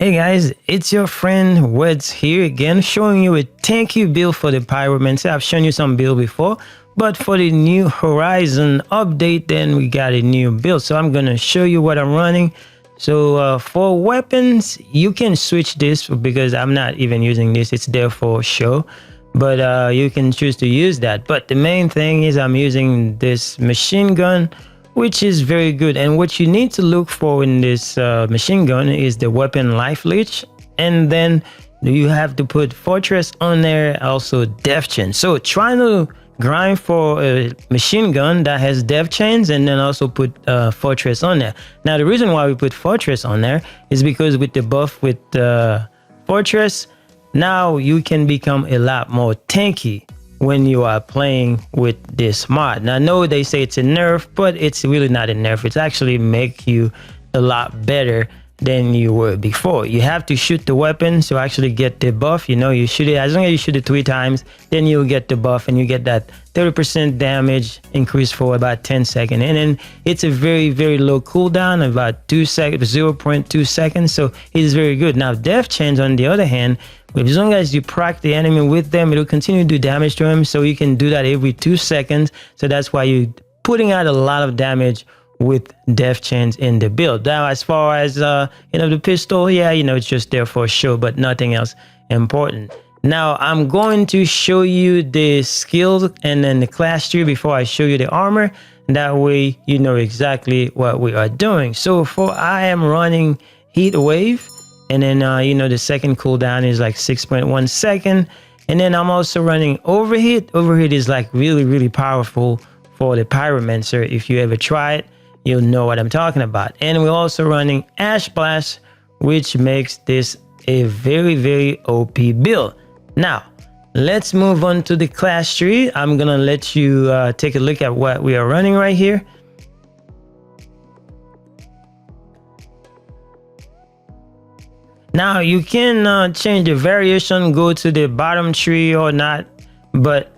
Hey guys, it's your friend Weds here again, showing you a tanky build for the Pyromancer. I've shown you some build before, but for the new Horizon update, then we got a new build. So I'm gonna show you what I'm running. So for weapons, you can switch this because I'm not even using this. It's there for show, but you can choose to use that. But the main thing is I'm using this machine gun, which is very good. And what you need to look for in this machine gun is the weapon life leech, and then you have to put fortress on there, also death chain. So trying to grind for a machine gun that has death chains, and then also put fortress on there. Now the reason why we put fortress on there is because with the buff with fortress, now you can become a lot more tanky when you are playing with this mod. Now I know they say it's a nerf, but it's really not a nerf. It's actually make you a lot better than you were before. You have to shoot the weapon to actually get the buff. You know, you shoot it, as long as you shoot it 3 times, then you'll get the buff, and you get that 30% damage increase for about 10 seconds. And then it's a very, very low cooldown, about 2 seconds, 0.2 seconds. So it's very good. Now death chains, on the other hand, as long as you proc the enemy with them, it'll continue to do damage to him. So you can do that every 2 seconds. So that's why you're putting out a lot of damage with death chains in the build. Now, as far as the pistol, yeah, it's just there for show, but nothing else important. Now I'm going to show you the skills and then the class tree before I show you the armor. That way you know exactly what we are doing. So I am running Heatwave. And then, the second cooldown is like 6.1 seconds. And then I'm also running Overheat. Overheat is like really, really powerful for the Pyromancer. If you ever try it, you'll know what I'm talking about. And we're also running Ash Blast, which makes this a very, very OP build. Now, let's move on to the class tree. I'm going to let you take a look at what we are running right here. Now you can change the variation, go to the bottom tree or not, but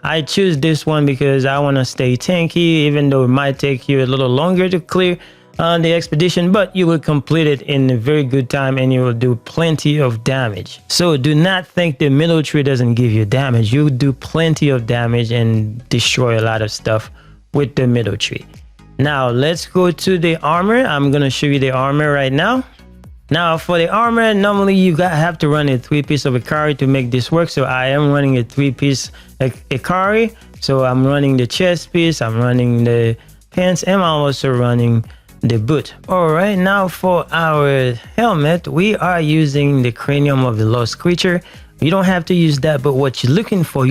I choose this one because I want to stay tanky, even though it might take you a little longer to clear the expedition, but you will complete it in a very good time and you will do plenty of damage. So do not think the middle tree doesn't give you damage. You do plenty of damage and destroy a lot of stuff with the middle tree. Now let's go to the armor. I'm going to show you the armor right now. Now for the armor, normally you have to run a 3-piece of Ikari to make this work. So I am running a 3-piece Ikari. So I'm running the chest piece, I'm running the pants, and I'm also running the boot. All right, now for our helmet, we are using the cranium of the lost creature. You don't have to use that, but what you're looking for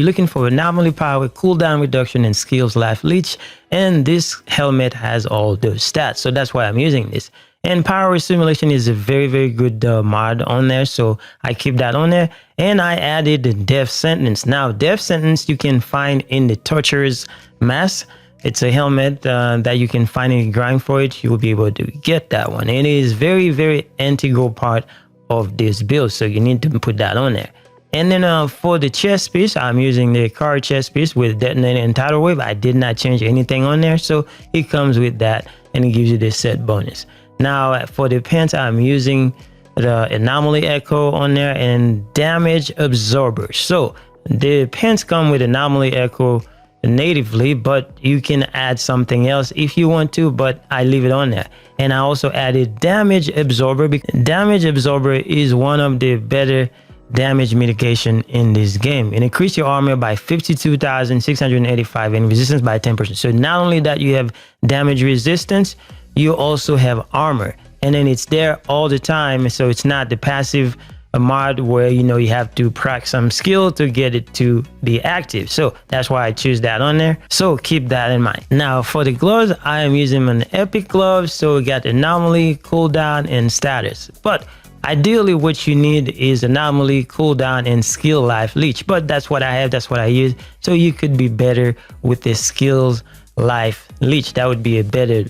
anomaly power, cooldown reduction, and skills life leech. And this helmet has all those stats. So that's why I'm using this. And power Assimilation is a very, very good mod on there, so I keep that on there. And I added the death sentence. Now death sentence you can find in the torturer's mask. It's a helmet that you can find and grind for it. You will be able to get that one, and it is very, very integral part of this build, so you need to put that on there. And then for the chest piece, I'm using the car chest piece with Detonator and Tidal Wave. I did not change anything on there, so it comes with that and it gives you the set bonus. Now for the pants, I'm using the Anomaly Echo on there and Damage Absorber. So the pants come with Anomaly Echo natively, but you can add something else if you want to, but I leave it on there. And I also added Damage Absorber because Damage Absorber is one of the better damage mitigation in this game. It increases your armor by 52,685 and resistance by 10%. So not only that you have damage resistance, you also have armor, and then it's there all the time. So it's not the passive mod where you have to practice some skill to get it to be active. So that's why I choose that on there, so keep that in mind. Now for the gloves, I am using an epic glove, so we got anomaly, cooldown, and status. But ideally what you need is anomaly, cooldown, and skill life leech, but that's what I have, that's what I use. So you could be better with the skills life leech. That would be a better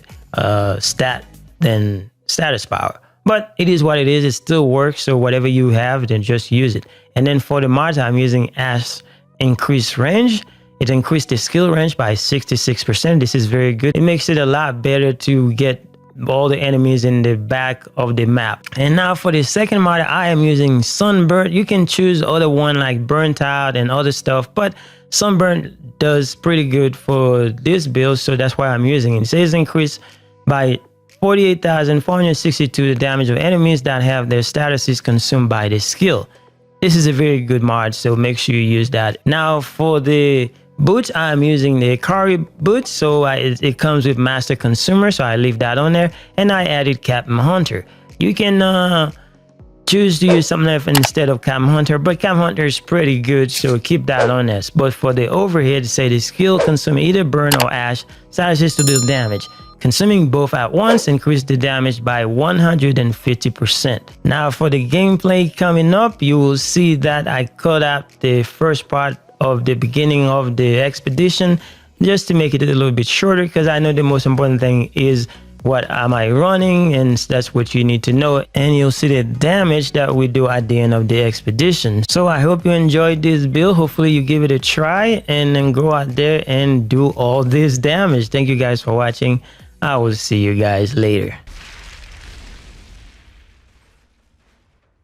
stat than status power, but it is what it is. It still works, so whatever you have, then just use it. And then for the mods, I'm using Ash increased range. It increased the skill range by 66%. This is very good. It makes it a lot better to get all the enemies in the back of the map. And now for the second mod, I am using Sunburnt. You can choose other one like Burnt Out and other stuff, but Sunburnt does pretty good for this build, so that's why I'm using it. It says increase by 48,462 the damage of enemies that have their statuses consumed by the skill. This is a very good mod, so make sure you use that. Now for the boots, I'm using the Akari boots, so it comes with Master Consumer, so I leave that on there, and I added Captain Hunter. You can choose to use something else instead of Captain Hunter, but Captain Hunter is pretty good, so keep that on this. But for the Overheat, say the skill consume either burn or ash statuses to deal damage. Consuming both at once increase the damage by 150%. Now for the gameplay coming up, you will see that I cut out the first part of the beginning of the expedition just to make it a little bit shorter, because I know the most important thing is what am I running, and that's what you need to know. And you'll see the damage that we do at the end of the expedition. So I hope you enjoyed this build. Hopefully you give it a try and then go out there and do all this damage. Thank you guys for watching. I will see you guys later.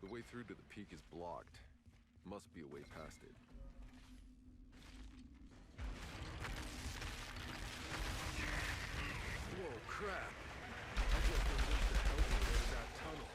The way through to the peak is blocked. Must be a way past it. Whoa, crap! I just unleashed the hell out of that tunnel.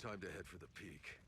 Time to head for the peak.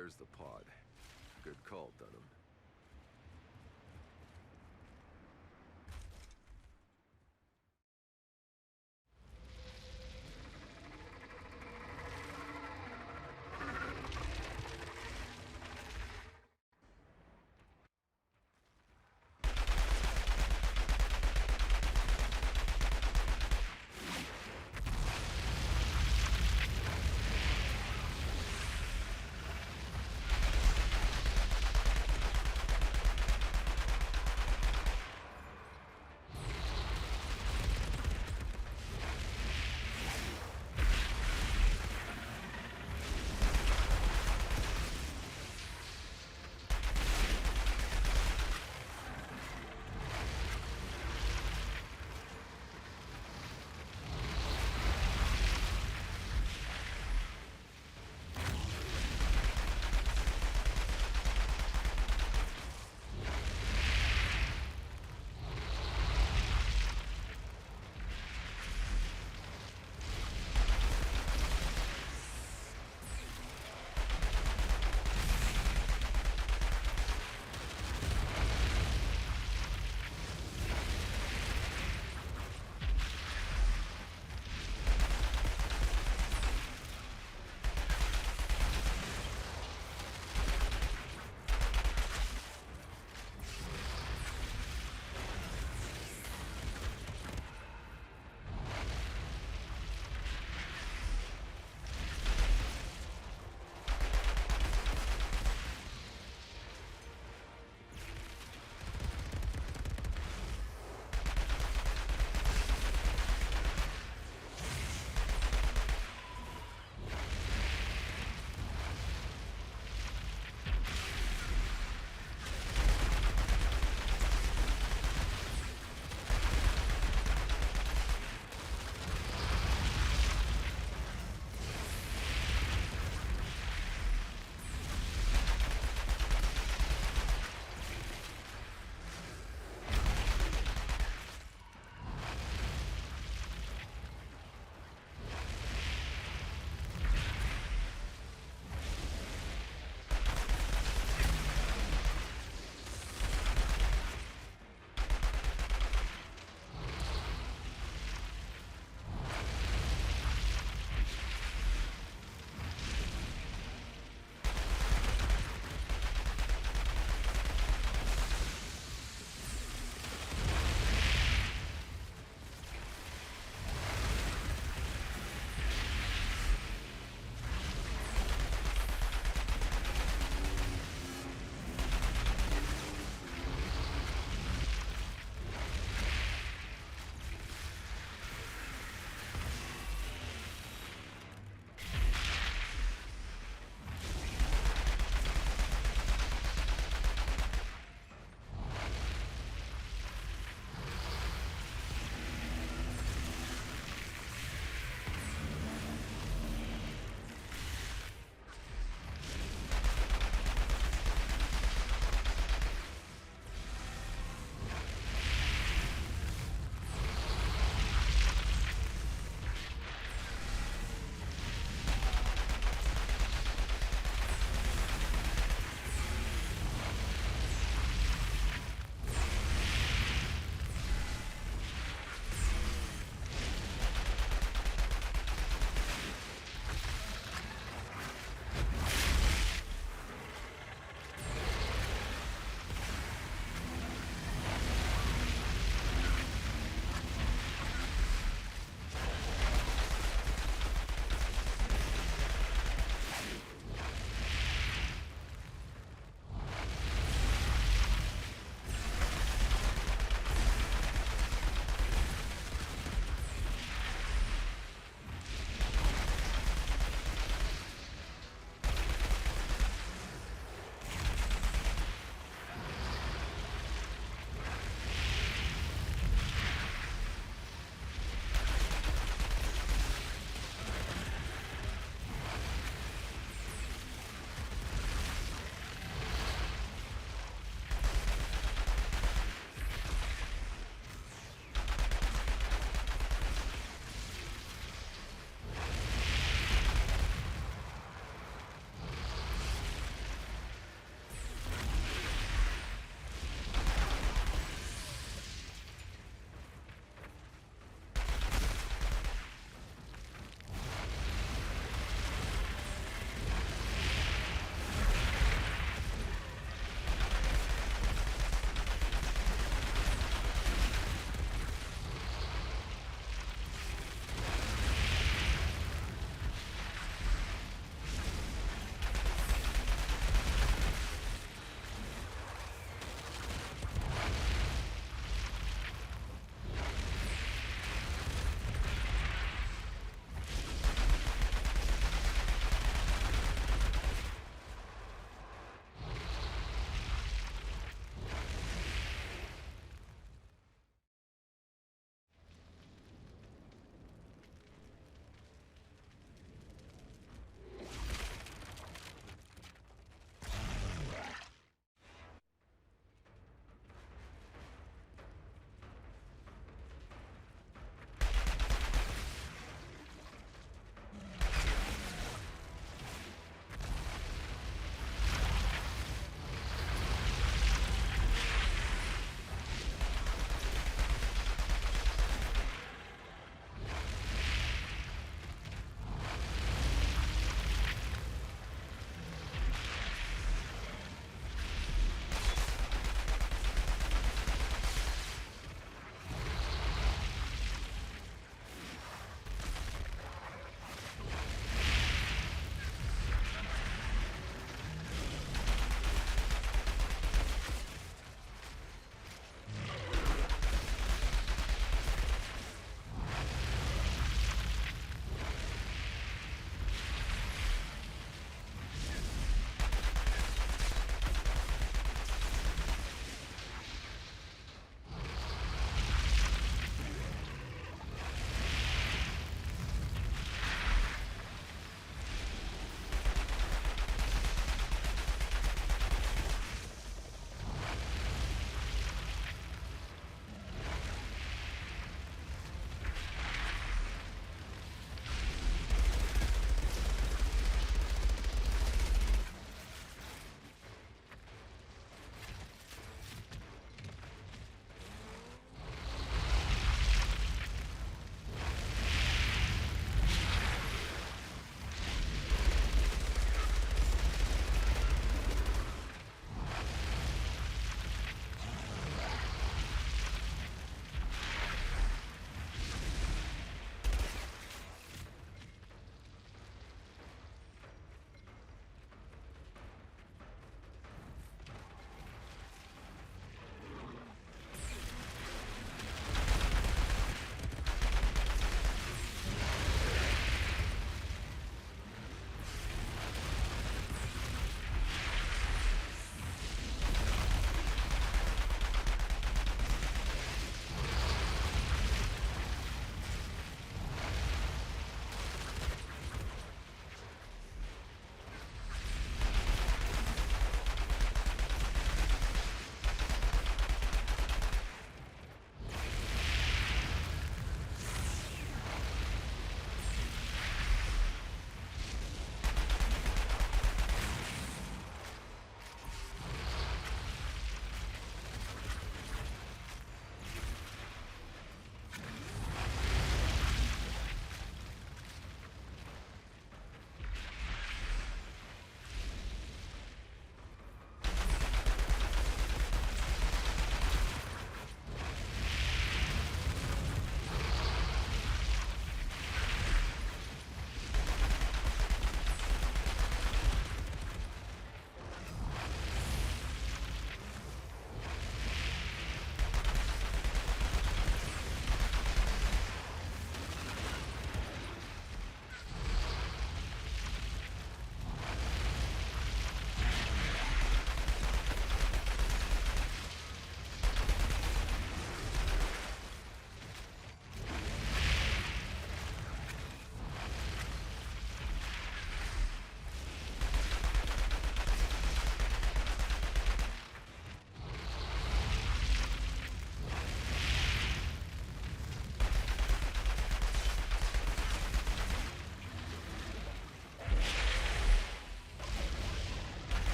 There's the pod. Good call, Dunham.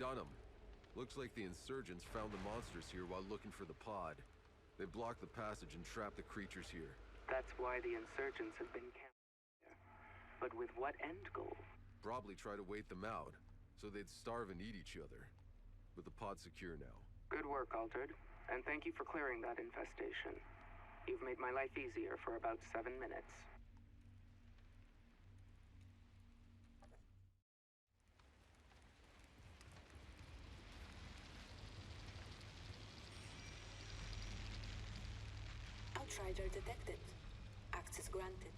done them. Looks like the insurgents found the monsters here while looking for the pod. They blocked the passage and trapped the creatures here. That's why the insurgents have been camped here. But with what end goal? Probably try to wait them out, so they'd starve and eat each other. But the pod's secure now. Good work, Altered. And thank you for clearing that infestation. You've made my life easier for about 7 minutes. Outrider detected. Access granted.